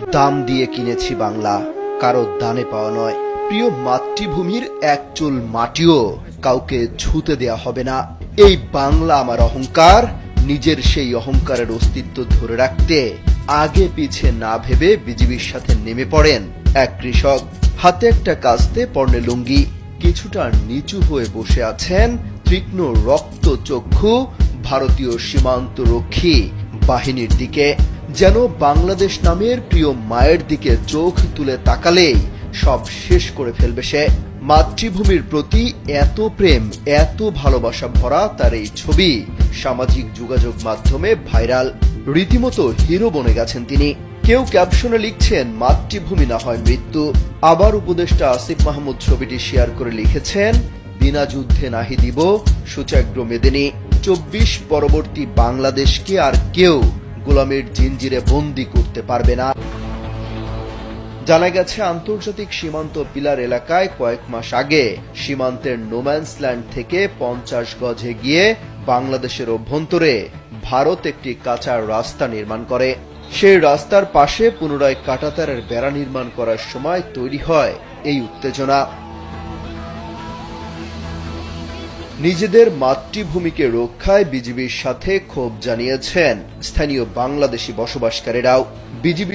দাম দিয়ে কিনেছি বাংলা, কারো দানে পাওয়া নয়। প্রিয় মাতৃভূমির এক চুল মাটিও কাউকে ছুঁতে দেয়া হবে না। এই বাংলা আমার অহংকার। নিজের সেই অহংকারের অস্তিত্ব ধরে রাখতে আগে পিছে না ভেবে বিজিবির সাথে নেমে পড়েন এক কৃষক। হাতে একটা কাস্তে, পরনে লুঙ্গি, কিছুটা নিচু হয়ে বসে আছেন তীক্ষ্ণ রক্ত চক্ষু ভারতীয় সীমান্ত রক্ষী বাহিনীর দিকে। যেন বাংলাদেশ নামের প্রিয় মায়ের দিকে চোখ তুলে তাকালেই সব শেষ করে ফেলবে সে। মাতৃভূমির প্রতি এত প্রেম, এত ভালোবাসা ভরা তার এই ছবি সামাজিক যোগাযোগ মাধ্যমে ভাইরাল। রীতিমতো হিরো বনে গেছেন তিনি। কেউ ক্যাপশনে লিখছেন মাতৃভূমি না হয় মৃত্যু। আবার উপদেষ্টা আসিফ মাহমুদ ছবিটি শেয়ার করে লিখেছেন বিনা যুদ্ধে নাহি দিব সূচাগ্র মেদিনী। 24 পরবর্তী বাংলাদেশকে আর কেউ গোলামের জিঞ্জিরে বন্দী করতে পারবে না। জানা গেছে আন্তর্জাতিক সীমান্ত পিলার এলাকায় কয়েক মাস আগে সীমান্তের নোম্যান্স ল্যান্ড থেকে 50 গজ এগিয়ে বাংলাদেশের অভ্যন্তরে ভারত একটি কাঁচা রাস্তা নির্মাণ করে। সেই রাস্তার পাশে পুনরায় কাঁটাতারের বেড়া নির্মাণ করার সময় তৈরি হয় এই উত্তেজনা। নিজেদের মাতৃভূমিকে রক্ষায় বিজিবির সাথে ক্ষোভ জানিয়েছেন স্থানীয় বাংলাদেশি বসবাসকারীরাও। বিজিবি